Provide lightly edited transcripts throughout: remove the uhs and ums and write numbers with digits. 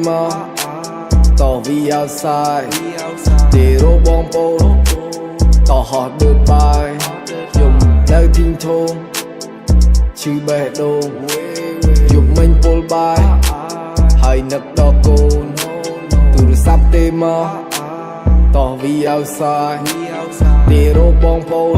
mà tỏ vì outside để rô bong bô tỏ họ đợt bài dùng nơi thiên thôn chứ bè đô dùng mình bôl bài hay nấc đo côn từ sắp tê mà tỏ vì outside để rô bong bô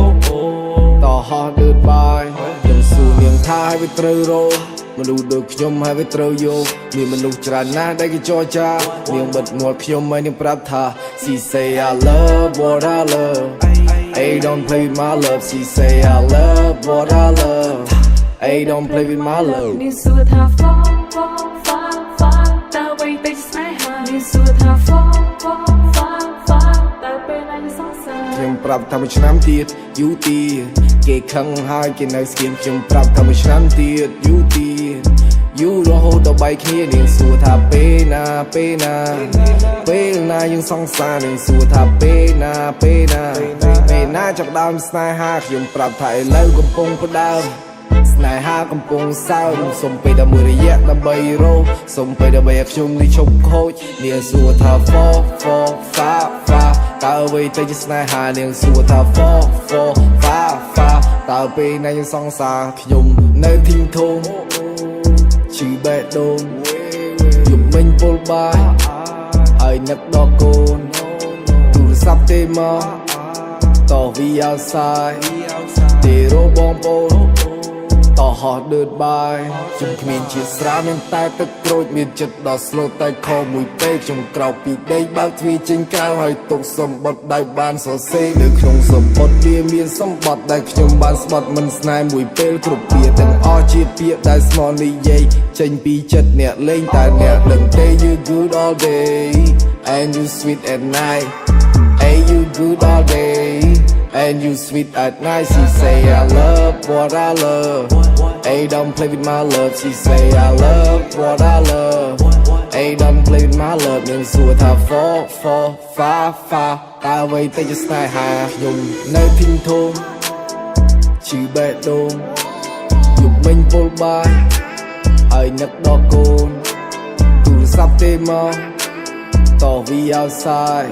tỏ họ đợt bài dùng sự miệng thai với trơ rô mà lù được nhom hai với trâu vô miệng mình lù tràn na đây cái cho cha miệng bật ngồi nhom mấy niềm prap tha she say I love what I love hey don't play with my love she say I love what I love hey don't play with my love นี่สุดท้ายฟ้าตาไว้แต่สายหานี่สุดท้ายฟ้าตาเป็นอะไรสงสารខ្ញុំប្រាប់ថាមួយឆ្នាំទៀតយូរទៀតគេខឹងហើយគេនៅស្គៀមខ្ញុំប្រាប់ថាមួយឆ្នាំទៀតយូរទៀតយូររហូតដល់បែកគ្នានាងសួរថាពេលណាយើងសង្សារនាងសួរថាពេលណាចាប់ដើមស្នេហាខ្ញុំប្រាប់ថាឥឡូវកំពុងផ្ដើមស្នេហាកំពុងសើមសុំពេលតែមួយរយៈដើម្បីរោសុំពេលដើម្បីឲ្យខ្ញុំនេះឈប់ខូចនាងសួរថា for តើអ្វីទៅជាស្នេហានាងសួរថា for តើពេលណាយើងសង្សារខ្ញុំនៅធីងធំឈឺបេះដូងយំមិញពុលបាយហើយនឹកដល់កូនទូរស័ព្ទទេមកតោះវី outside ទេរោបងប្អូនតោះហោះដឺតបាយខ្ញុំគ្មានជាស្រាមានតែទឹកក្រូចមានចិត្តដល់ស្លូតតែខមួយពេកខ្ញុំក្រោកពីដេកបើកទ្វារចេញក្រៅហើយទុកសម្បត្តិដែលបានសរសេរនៅក្នុងសម្បត្តិវាមានសម្បត្តិដែលខ្ញុំបានស្បត់មិនស្នេហ៍មួយពេលគ្រប់ពាក្យទាំងអស់ជាពាក្យដែលស្មោះនិយាយចេញពីចិត្តអ្នកលេងតែអ្នកដឹងទេ you good all day and you sweet at night hey you good all day and you sweet at night she say I love what I love hey don't play with my love she say I love what I love hey don't play with my love នាងសួរថា for តើអ្វីទៅជាស្នេហាខ្ញុំនៅធីងធំឈឺបេះដូងយំមិញពុលបាយហើយនឹកដល់កូនទូរស័ព្ទទេមកតោះវី outside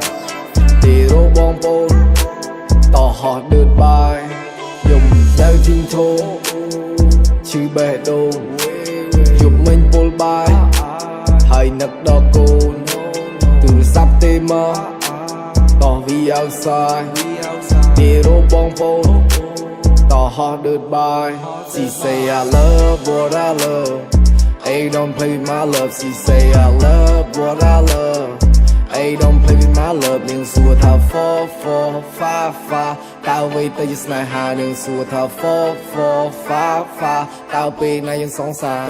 ទេរោបងប្អូនតោះហោះដឺតបាយយំនៅធីងធំឈឺបេះដូងយំមិញពុលបាយហើយនឹកដល់កូនទូរស័ព្ទទេមកតោះវី outside ទេរោបងប្អូនតោះហោះដឺតបាយ she say I love what I love hey don't play with my love she say I love what I love hey don't play with my love នាងសួរថា for តើអ្វីទៅជាស្នេហានាងសួរថា for តើពេលណាយើងសង្សារ